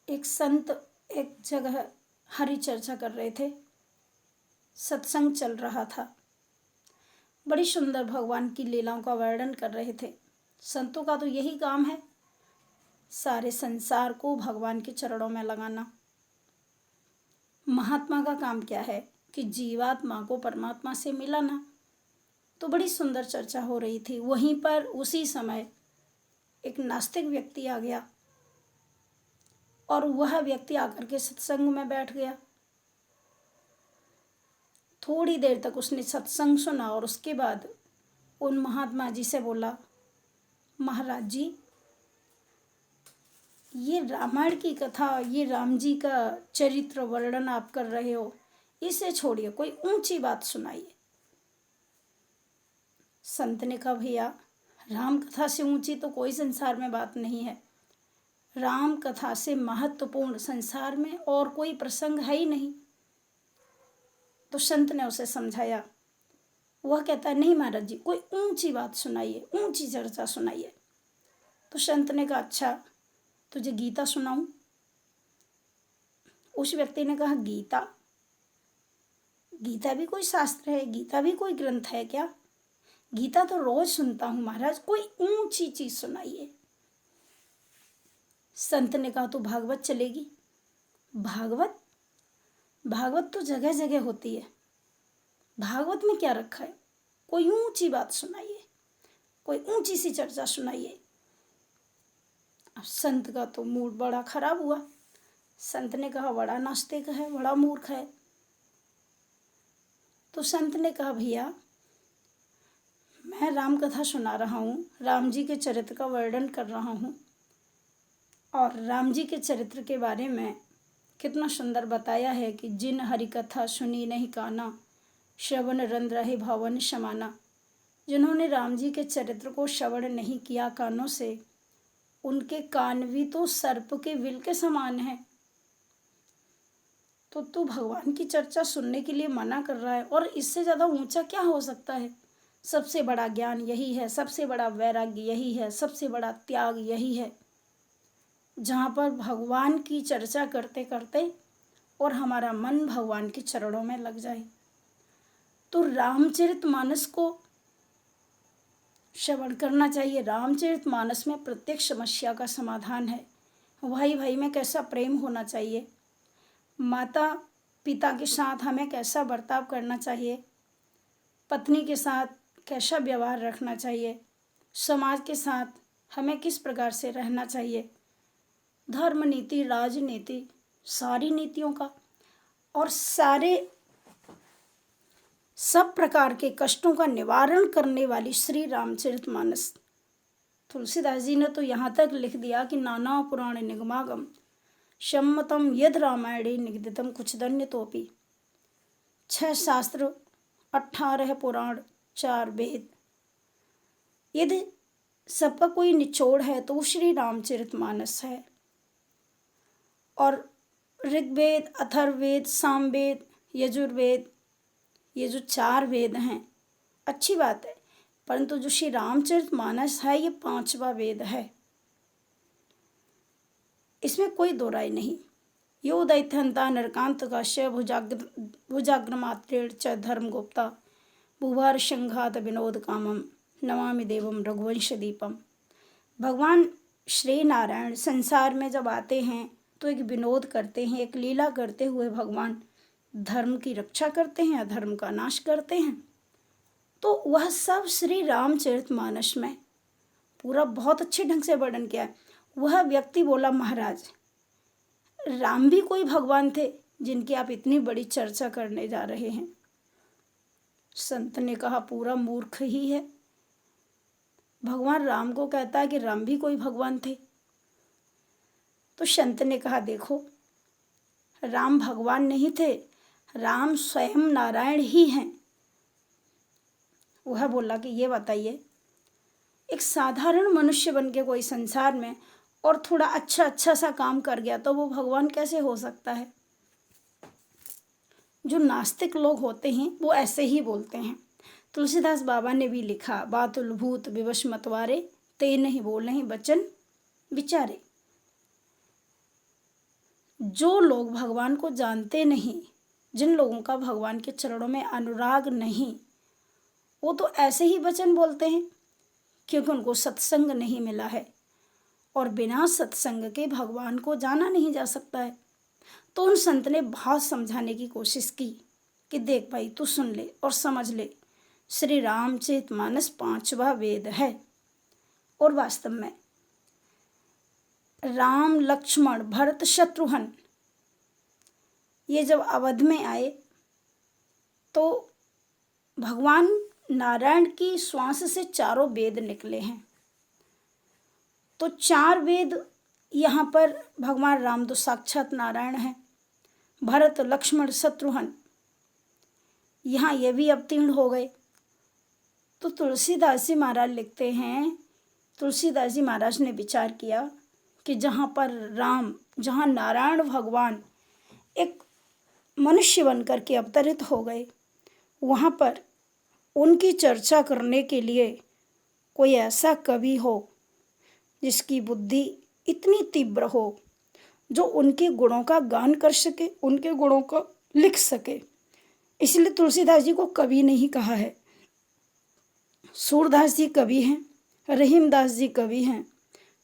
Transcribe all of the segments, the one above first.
एक संत एक जगह हरि चर्चा कर रहे थे, सत्संग चल रहा था। बड़ी सुंदर भगवान की लीलाओं का वर्णन कर रहे थे। संतों का तो यही काम है, सारे संसार को भगवान के चरणों में लगाना। महात्मा का काम क्या है कि जीवात्मा को परमात्मा से मिलाना। तो बड़ी सुंदर चर्चा हो रही थी। वहीं पर उसी समय एक नास्तिक व्यक्ति आ गया और वह व्यक्ति आकर के सत्संग में बैठ गया। थोड़ी देर तक उसने सत्संग सुना और उसके बाद उन महात्मा जी से बोला, महाराज जी, ये रामायण की कथा, ये राम जी का चरित्र वर्णन आप कर रहे हो, इसे छोड़िए, कोई ऊंची बात सुनाइए। संत ने कहा, भैया राम कथा से ऊंची तो कोई संसार में बात नहीं है। राम कथा से महत्वपूर्ण संसार में और कोई प्रसंग है ही नहीं। तो संत ने उसे समझाया। वह कहता है, नहीं महाराज जी, कोई ऊंची बात सुनाइए, ऊंची चर्चा सुनाइए। तो संत ने कहा, अच्छा तुझे गीता सुनाऊं? उस व्यक्ति ने कहा, गीता? गीता भी कोई शास्त्र है, गीता भी कोई ग्रंथ है क्या? गीता तो रोज सुनता हूं महाराज, कोई ऊंची चीज सुनाइए। संत ने कहा, तो भागवत चलेगी? भागवत? भागवत तो जगह जगह होती है, भागवत में क्या रखा है? कोई ऊंची बात सुनाइए, कोई ऊंची सी चर्चा सुनाइए। अब संत का तो मूड बड़ा खराब हुआ। संत ने कहा, बड़ा नास्तिक है, बड़ा मूर्ख है। तो संत ने कहा, भैया मैं राम कथा सुना रहा हूँ, राम जी के चरित्र का वर्णन कर रहा हूँ, और राम जी के चरित्र के बारे में कितना सुंदर बताया है कि जिन हरि कथा सुनी नहीं काना, श्रवण रंध्र रहे भवन समाना। जिन्होंने राम जी के चरित्र को श्रवण नहीं किया कानों से, उनके कान भी तो सर्प के विल के समान है। तो तू भगवान की चर्चा सुनने के लिए मना कर रहा है, और इससे ज़्यादा ऊंचा क्या हो सकता है? सबसे बड़ा ज्ञान यही है, सबसे बड़ा वैराग्य यही है, सबसे बड़ा त्याग यही है, जहाँ पर भगवान की चर्चा करते करते और हमारा मन भगवान के चरणों में लग जाए। तो रामचरितमानस को श्रवण करना चाहिए। रामचरितमानस में प्रत्येक समस्या का समाधान है। भाई भाई में कैसा प्रेम होना चाहिए, माता पिता के साथ हमें कैसा बर्ताव करना चाहिए, पत्नी के साथ कैसा व्यवहार रखना चाहिए, समाज के साथ हमें किस प्रकार से रहना चाहिए, धर्म नीति, राजनीति, सारी नीतियों का, और सारे सब प्रकार के कष्टों का निवारण करने वाली श्री रामचरितमानस। तुलसीदास जी ने तो यहाँ तक लिख दिया कि नाना पुराण निगमागम सम्मतम यद रामायणे निगदितम कुछ धन्य तोपी। 6 शास्त्र, 18 पुराण, 4 वेद, यदि सबका कोई निचोड़ है तो श्री रामचरितमानस है। और ऋग्वेद, अथर्ववेद, सामवेद, यजुर्वेद, ये जो 4 वेद हैं, अच्छी बात है, परंतु जो श्री रामचरितमानस है ये 5वां वेद है। इसमें कोई दो राय नहीं। यो दैत्यहंता नरकांत काश्य भुजाग्रमात्रेण च धर्मगुप्ता भूभार संघात विनोद कामम नमामि देवम रघुवंश दीपम। भगवान श्री नारायण संसार में जब आते हैं तो एक विनोद करते हैं, एक लीला करते हुए भगवान धर्म की रक्षा करते हैं, अधर्म का नाश करते हैं। तो वह सब श्री रामचरितमानस में पूरा बहुत अच्छे ढंग से वर्णन किया है। वह व्यक्ति बोला, महाराज राम भी कोई भगवान थे जिनकी आप इतनी बड़ी चर्चा करने जा रहे हैं? संत ने कहा, पूरा मूर्ख ही है। भगवान राम को कहता है कि राम भी कोई भगवान थे। तो संत ने कहा, देखो राम भगवान नहीं थे, राम स्वयं नारायण ही हैं। वह बोला कि ये बताइए, एक साधारण मनुष्य बन के कोई संसार में और थोड़ा अच्छा सा काम कर गया तो वो भगवान कैसे हो सकता है? जो नास्तिक लोग होते हैं वो ऐसे ही बोलते हैं। तुलसीदास बाबा ने भी लिखा, बातुल भूत विवश मतवारे, ते नहीं बोल नहीं बचन विचारे। जो लोग भगवान को जानते नहीं, जिन लोगों का भगवान के चरणों में अनुराग नहीं, वो तो ऐसे ही वचन बोलते हैं क्योंकि उनको सत्संग नहीं मिला है, और बिना सत्संग के भगवान को जाना नहीं जा सकता है। तो उन संत ने बहुत समझाने की कोशिश की कि देख भाई, तू सुन ले और समझ ले, श्री रामचरितमानस 5वां वेद है। और वास्तव में राम लक्ष्मण भरत शत्रुघ्न ये जब अवध में आए तो भगवान नारायण की श्वास से 4 वेद निकले हैं। तो 4 वेद यहाँ पर भगवान राम तो साक्षात नारायण हैं, भरत लक्ष्मण शत्रुघ्न यहाँ ये भी अवतीर्ण हो गए। तो तुलसीदास जी महाराज लिखते हैं, तुलसीदास जी महाराज ने विचार किया कि जहाँ पर राम, जहाँ नारायण भगवान एक मनुष्य बनकर के अवतरित हो गए, वहाँ पर उनकी चर्चा करने के लिए कोई ऐसा कवि हो जिसकी बुद्धि इतनी तीव्र हो, जो उनके गुणों का गान कर सके, उनके गुणों को लिख सके। इसलिए तुलसीदास जी को कवि नहीं कहा है। सूरदास जी कवि हैं, रहीमदास जी कवि हैं,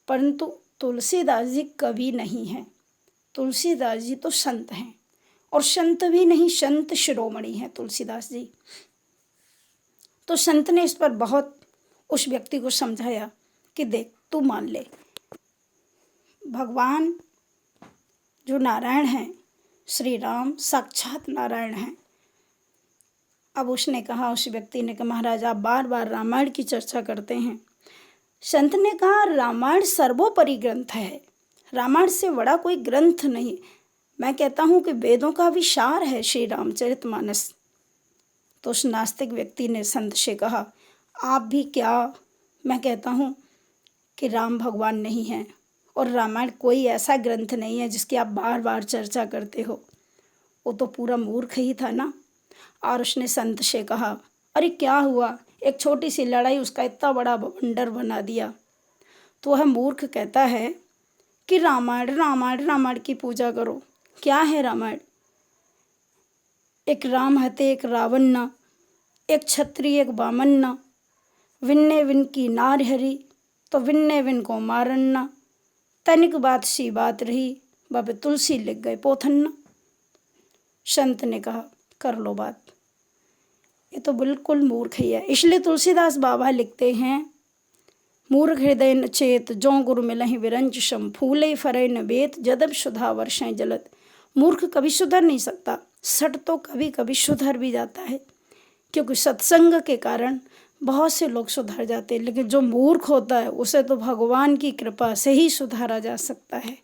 परंतु तुलसीदास जी कवि नहीं हैं। तुलसीदास जी तो संत हैं, और संत भी नहीं, संत शिरोमणि हैं तुलसीदास जी। तो संत ने इस पर बहुत उस व्यक्ति को समझाया कि देख, तू मान ले, भगवान जो नारायण हैं, श्री राम साक्षात नारायण हैं। अब उसने कहा, उस व्यक्ति ने कहा, महाराज आप बार बार रामायण की चर्चा करते हैं। संत ने कहा, रामायण सर्वोपरि ग्रंथ है, रामायण से बड़ा कोई ग्रंथ नहीं। मैं कहता हूँ कि वेदों का भी सार है श्री रामचरितमानस। तो उस नास्तिक व्यक्ति ने संत से कहा, आप भी क्या, मैं कहता हूँ कि राम भगवान नहीं हैं और रामायण कोई ऐसा ग्रंथ नहीं है जिसकी आप बार बार चर्चा करते हो। वो तो पूरा मूर्ख ही था ना। और उसने संत से कहा, अरे क्या हुआ, एक छोटी सी लड़ाई उसका इतना बड़ा बवंडर बना दिया। तो वह मूर्ख कहता है कि रामायण रामायण रामायण की पूजा करो। क्या है रामायण? एक राम हते एक रावण न, एक छत्री एक बामन न, विन्ने विन की नार हरी, तो विन्ने विन को मारन न, तनिक बात सी बात रही, बाबे तुलसी लिख गए पोथन न। संत ने कहा, कर लो बात, ये तो बिल्कुल मूर्ख ही है। इसलिए तुलसीदास बाबा लिखते हैं, मूर्ख हृदय न चेत, जो गुरु मिलहि विरंच सम, फूले फरे न बेत, जदब सुधा वर्षें जलत। मूर्ख कभी सुधर नहीं सकता, सट तो कभी कभी सुधर भी जाता है, क्योंकि सत्संग के कारण बहुत से लोग सुधर जाते हैं। लेकिन जो मूर्ख होता है उसे तो भगवान की कृपा से ही सुधारा जा सकता है।